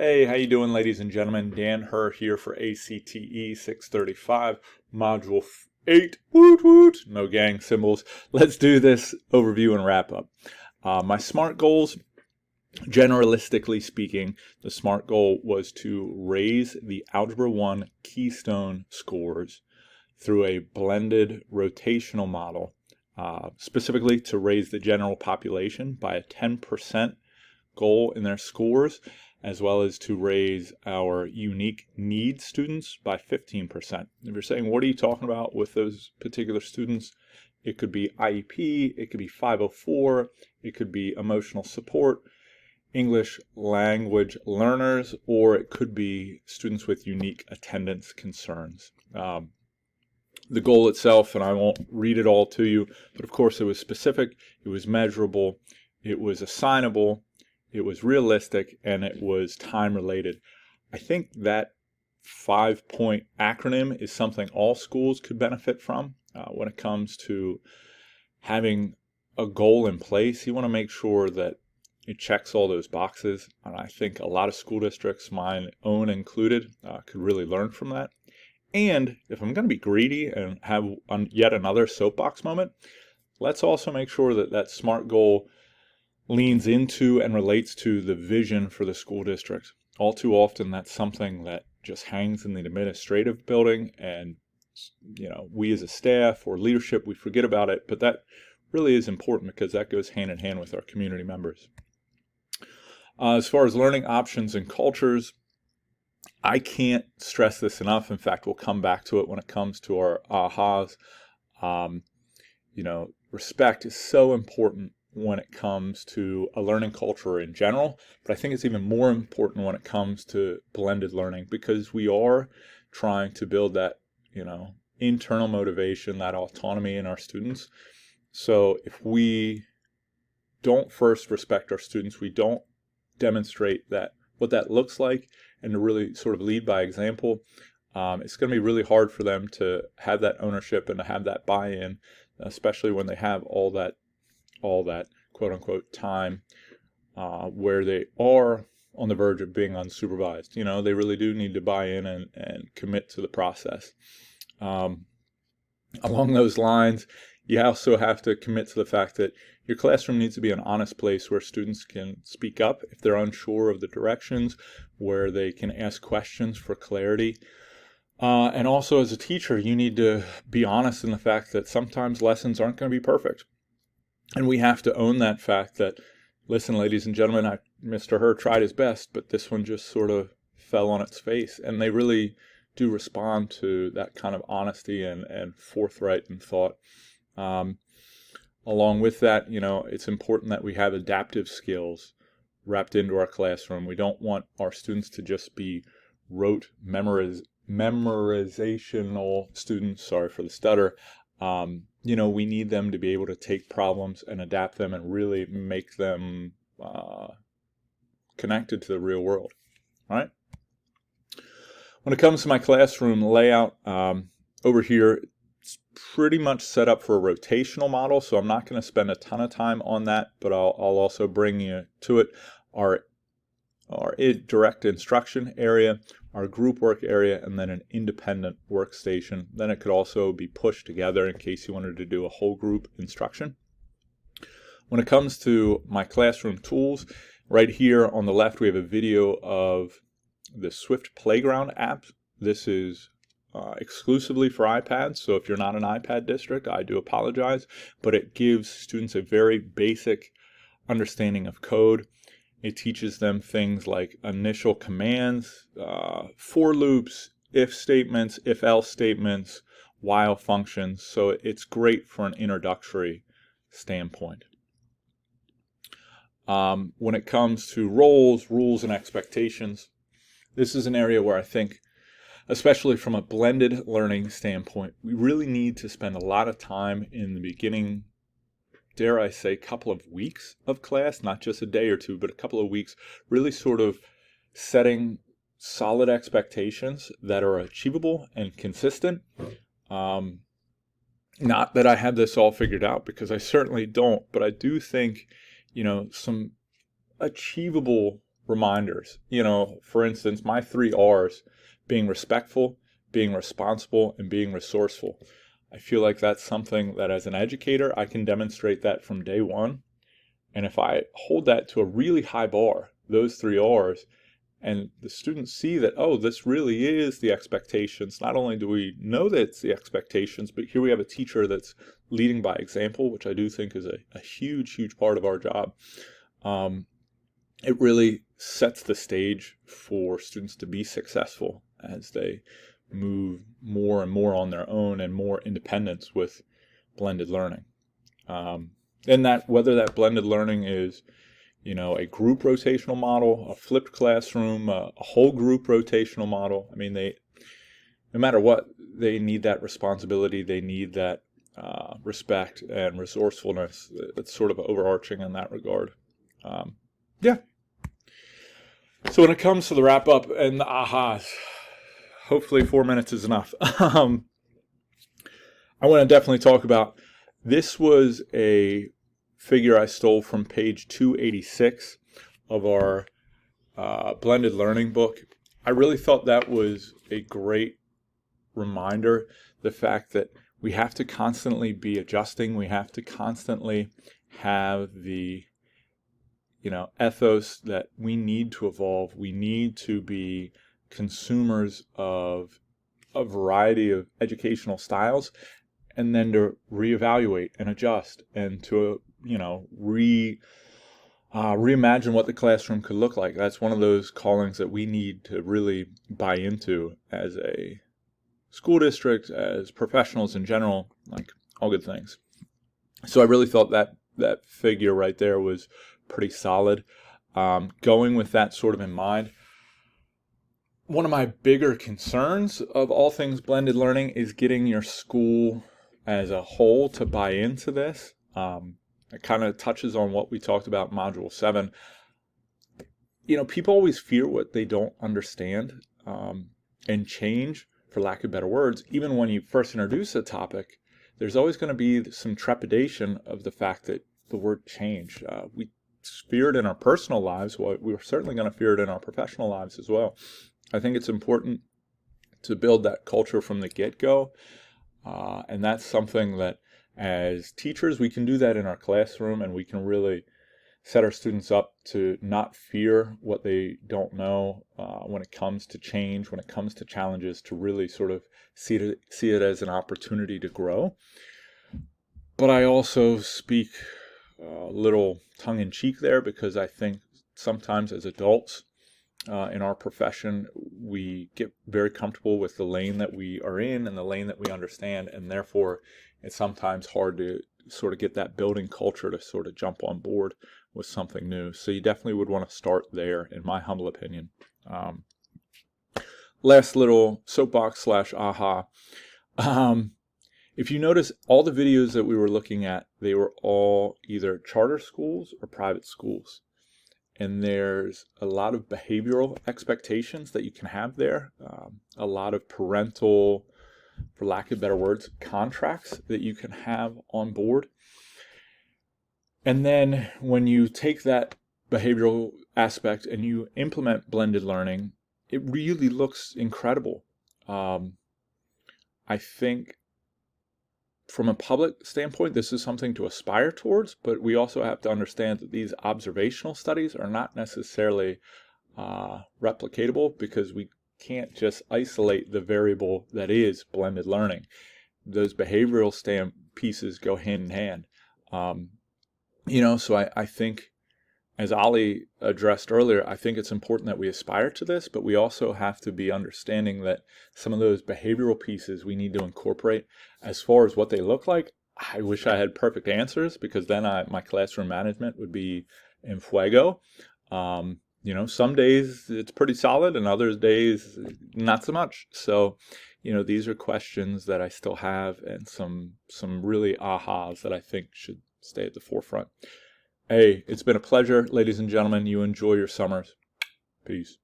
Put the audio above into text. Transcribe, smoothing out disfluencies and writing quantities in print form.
Hey, how you doing, ladies and gentlemen? Dan Herr here for ACTE 635, Module 8. Woot woot! No gang symbols. Let's do this overview and wrap up. My SMART goals, generalistically speaking, the SMART goal was to raise the Algebra 1 keystone scores through a blended rotational model, specifically to raise the general population by a 10% goal in their scores, as well as to raise our unique needs students by 15%. If you're saying, what are you talking about with those particular students? It could be IEP, it could be 504, it could be emotional support, English language learners, or it could be students with unique attendance concerns. The goal itself, and I won't read it all to you, but of course it was specific, it was measurable, it was assignable, it was realistic, and it was time related. I think that 5-point acronym is something all schools could benefit from. When it comes to having a goal in place, you want to make sure that it checks all those boxes. And I think a lot of school districts, mine own included, could really learn from that. And if I'm going to be greedy and have yet another soapbox moment, let's also make sure that that SMART goal leans into and relates to the vision for the school district. All too often, that's something that just hangs in the administrative building, and we as a staff or leadership, we forget about it, but that really is important because that goes hand in hand with our community members. As far as learning options and cultures, I can't stress this enough. In fact, we'll come back to it when it comes to our ahas. Respect is so important when it comes to a learning culture in general, but I think it's even more important when it comes to blended learning, because we are trying to build that, internal motivation, that autonomy in our students. So if we don't first respect our students, we don't demonstrate that what that looks like, and to really sort of lead by example, it's going to be really hard for them to have that ownership and to have that buy-in, especially when they have all that quote-unquote time where they are on the verge of being unsupervised. They really do need to buy in and commit to the process. Along those lines, you also have to commit to the fact that your classroom needs to be an honest place where students can speak up if they're unsure of the directions, where they can ask questions for clarity. And also, as a teacher, you need to be honest in the fact that sometimes lessons aren't going to be perfect. And we have to own that fact that, listen, ladies and gentlemen, Mr. Herr tried his best, but this one just sort of fell on its face. And they really do respond to that kind of honesty and forthright in thought. Along with that, it's important that we have adaptive skills wrapped into our classroom. We don't want our students to just be rote memorizational students. Sorry for the stutter. We need them to be able to take problems and adapt them and really make them connected to the real world. All right. When it comes to my classroom layout, over here, it's pretty much set up for a rotational model, so I'm not going to spend a ton of time on that, but I'll also bring you to it. Our direct instruction area, our group work area, and then an independent workstation. Then it could also be pushed together in case you wanted to do a whole group instruction. When it comes to my classroom tools, right here on the left we have a video of the Swift Playground app. This is exclusively for iPads, so if you're not an iPad district, I do apologize, but it gives students a very basic understanding of code. It teaches them things like initial commands, for loops, if statements, if else statements, while functions. So it's great for an introductory standpoint. When it comes to roles, rules, and expectations, this is an area where I think, especially from a blended learning standpoint, we really need to spend a lot of time in the beginning, dare I say, couple of weeks of class, not just a day or two, but a couple of weeks, really sort of setting solid expectations that are achievable and consistent. Not that I have this all figured out, because I certainly don't, but I do think, some achievable reminders. For instance, my 3 R's, being respectful, being responsible, and being resourceful. I feel like that's something that as an educator, I can demonstrate that from day one. And if I hold that to a really high bar, those 3 R's, and the students see that, oh, this really is the expectations. Not only do we know that it's the expectations, but here we have a teacher that's leading by example, which I do think is a huge, huge part of our job. It really sets the stage for students to be successful as they move more and more on their own and more independence with blended learning. And that whether that blended learning is a group rotational model, a flipped classroom, a whole group rotational model. I mean, no matter what, they need that responsibility. They need that respect and resourcefulness. It's sort of overarching in that regard. Yeah. So when it comes to the wrap up and the ahas, hopefully 4 minutes is enough. I want to definitely talk about, this was a figure I stole from page 286 of our blended learning book. I really thought that was a great reminder, the fact that we have to constantly be adjusting. We have to constantly have the ethos that we need to evolve. We need to be consumers of a variety of educational styles, and then to reevaluate and adjust and to reimagine what the classroom could look like. That's one of those callings that we need to really buy into as a school district, as professionals in general, like all good things. So I really thought that figure right there was pretty solid. Going with that sort of in mind, one of my bigger concerns of all things blended learning is getting your school as a whole to buy into this. It kind of touches on what we talked about in Module 7. People always fear what they don't understand, and change, for lack of better words, even when you first introduce a topic, there's always going to be some trepidation of the fact that the word change. We fear it in our personal lives. Well, we're certainly going to fear it in our professional lives as well. I think it's important to build that culture from the get-go, and that's something that as teachers, we can do that in our classroom, and we can really set our students up to not fear what they don't know when it comes to change, when it comes to challenges, to really sort of see it as an opportunity to grow. But I also speak a little tongue-in-cheek there, because I think sometimes as adults in our profession, we get very comfortable with the lane that we are in and the lane that we understand, and therefore it's sometimes hard to sort of get that building culture to sort of jump on board with something new. So you definitely would want to start there, in my humble opinion. Last little soapbox / aha. If you notice, all the videos that we were looking at, they were all either charter schools or private schools. And there's a lot of behavioral expectations that you can have there, a lot of parental, for lack of better words, contracts that you can have on board. And then when you take that behavioral aspect and you implement blended learning, it really looks incredible. I think from a public standpoint, this is something to aspire towards, but we also have to understand that these observational studies are not necessarily replicatable, because we can't just isolate the variable that is blended learning. Those behavioral pieces go hand in hand. So I think, as Ali addressed earlier, I think it's important that we aspire to this, but we also have to be understanding that some of those behavioral pieces we need to incorporate. As far as what they look like, I wish I had perfect answers, because then my classroom management would be in fuego. Some days it's pretty solid, and other days not so much. So, these are questions that I still have, and some really ahas that I think should stay at the forefront. Hey, it's been a pleasure, ladies and gentlemen. You enjoy your summers. Peace.